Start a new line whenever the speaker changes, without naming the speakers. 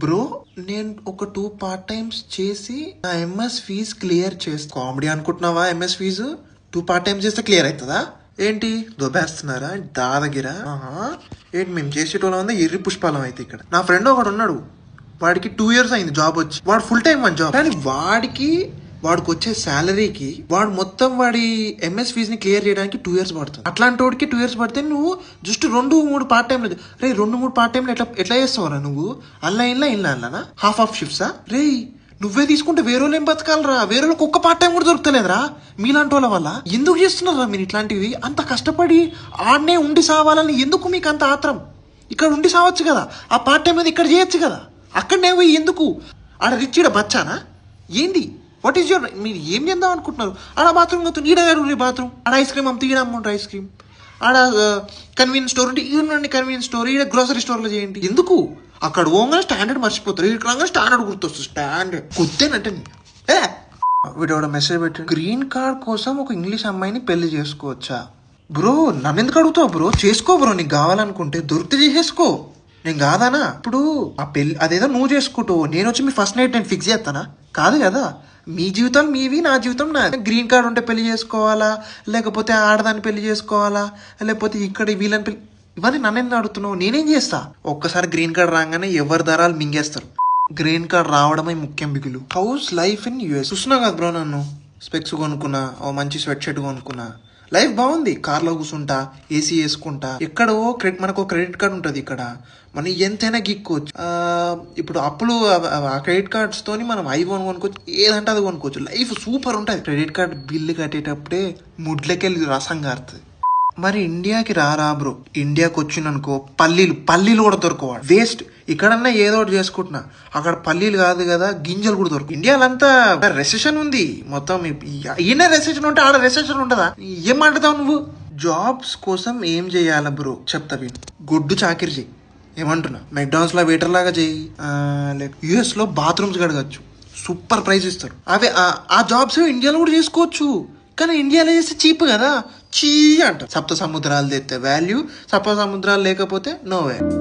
Bro నేను ఒక 2 part times చేసి నా ఎంఎస్ ఫీజ్ క్లియర్ చేస్తా. కామెడీ అనుకుంటున్నావా? ఎంఎస్ ఫీజు 2 పార్ట్ టైమ్స్ చేస్తే క్లియర్ అవుతుందా ఏంటి? దొబ్బేస్తున్నారా దాదగిరా? ఏంటి మేము చేసేటోళ్ళం ఉందా ఎర్రి పుష్పాలం అయితే. ఇక్కడ నా ఫ్రెండ్ ఒకడు ఉన్నాడు, వాడికి 2 years అయింది జాబ్ వచ్చి. వాడు ఫుల్ టైం వన్ జాబ్, కానీ వాడికి వచ్చే శాలరీకి వాడు మొత్తం వాడి ఎంఎస్ ఫీజ్ ని క్లియర్ చేయడానికి 2 years పడుతుంది. అట్లాంటి వాడికి 2 years పడితే నువ్వు జస్ట్ 2-3 పార్ట్ టైం లేదు రే, 2-3 పార్ట్ టైంలు ఎట్లా చేస్తావురా నువ్వు? అల్లా హాఫ్ షిఫ్ట్సా రే? నువ్వే తీసుకుంటే వేరే వాళ్ళు ఏం బతకాలరా? వేరే వాళ్ళకి ఒక్క పార్ట్ టైం కూడా దొరుకుతలేదురా మీలాంటి వాళ్ళ వల్ల. ఎందుకు చేస్తున్నారా మీరు ఇట్లాంటివి? అంత కష్టపడి ఆడనే ఉండి సావాలని ఎందుకు మీకు అంత ఆత్రం? ఇక్కడ ఉండి సావచ్చు కదా, ఆ పార్ట్ టైం అనేది ఇక్కడ చేయొచ్చు కదా. అక్కడనే పోయి ఎందుకు? ఆడ రిచ్ బచ్చానా ఏంది? వాట్ ఈస్ యువర్, మీరు ఏం చేద్దాం అనుకుంటున్నారు? ఆడ బాత్రూమ్ అవుతుంది, ఈడ గారు బాత్రూమ్, ఆడ ఐస్ క్రీమ్ అమ్ముతుంది, ఈడ అమ్ముంటారు ఐస్ క్రీమ్, ఆడ కన్వీనియన్స్ స్టోర్ ఉంటే ఈడండి కన్వీనియన్స్ స్టోర్, ఈడ గ్రోసరీ స్టోర్లో చేయండి. ఎందుకు? అక్కడ పోగానే స్టాండర్డ్ మర్చిపోతారు, ఇక్కడ స్టాండర్డ్ గుర్తొస్తుంది. స్టాండర్డ్ గుర్తేనంటే వీడు మెసేజ్ పెట్టి, గ్రీన్ కార్డ్ కోసం ఒక ఇంగ్లీష్ అమ్మాయిని పెళ్లి చేసుకోవచ్చా? బ్రో నన్ను ఎందుకు అడుగుతావు బ్రో? చేసుకో బ్రో, నీకు కావాలనుకుంటే దొరికితే చేసేసుకో. నేను కాదానా? ఇప్పుడు ఆ పెళ్లి అదేదో నువ్వు చేసుకుంటావు, నేను వచ్చి మీ ఫస్ట్ నైట్ నేను ఫిక్స్ చేస్తానా? కాదు కదా. మీ జీవితాలు మీవి, నా జీవితం నాది. గ్రీన్ కార్డ్ ఉంటే పెళ్లి చేసుకోవాలా, లేకపోతే ఆడదాన్ని పెళ్లి చేసుకోవాలా, లేకపోతే ఇక్కడ వీళ్ళని పెళ్లి, ఇవన్నీ నన్ను అడుగుతున్నావు. నేనేం చేస్తా? ఒక్కసారి గ్రీన్ కార్డ్ రాగానే ఎవరి ధరాలు మింగేస్తారు. గ్రీన్ కార్డ్ రావడమే ముఖ్యం బిగులు. హౌస్ లైఫ్ ఇన్ యూఎస్ చూస్తున్నా కదా బ్రో. నన్ను స్పెక్స్ కొనుక్కున్నా, ఓ మంచి స్వెట్ షర్ట్ కొనుక్కున్నా, లైఫ్ బాగుంది. కార్లో కూర్చుంటా, ఏసీ వేసుకుంటా. ఎక్కడో మనకు క్రెడిట్ కార్డ్ ఉంటుంది, ఇక్కడ మనం ఎంతైనా గిక్కోవచ్చు. ఇప్పుడు అప్పులు ఆ క్రెడిట్ కార్డ్స్ తోని మనం ఐఫోన్ కొనుక్కోవచ్చు, ఏదంటే అది కొనుక్కోవచ్చు. లైఫ్ సూపర్ ఉంటుంది. క్రెడిట్ కార్డ్ బిల్లు కట్టేటప్పుడే ముడ్లకెళ్ళి రసం కారుతుంది. మరి ఇండియాకి రారా బ్రో? ఇండియాకి వచ్చిననుకో పల్లీలు కూడా దొరకవాడు, వేస్ట్. ఇక్కడన్నా ఏదో ఒకటి చేసుకుంటున్నా, అక్కడ పల్లీలు కాదు కదా, గింజలు కూడా దొరకవు. ఇండియాలో అంతా రెసెషన్ ఉంది మొత్తం. ఈయన రెసెషన్ ఉంటే ఆడ రెసెషన్ ఉంటుందా? ఏం మాట్లాడతావు నువ్వు? జాబ్స్ కోసం ఏం చేయాల బ్రో చెప్తా విను. గుడ్డు చాకిరి చెయ్యి. ఏమంటున్నా, మెక్డానల్డ్స్ లో వెయిటర్ లాగా చెయ్యి. యుఎస్ లో బాత్రూమ్స్ గడగచ్చు, సూపర్ ప్రైస్ ఇస్తారు. అవే ఆ జాబ్స్ ఇండియాలో కూడా చేసుకోవచ్చు, కానీ ఇండియాలో చేస్తే చీప్ కదా. చీ అంట. సప్త సముద్రాలు తెస్తే వాల్యూ, సప్త సముద్రాలు లేకపోతే నో వాల్యూ.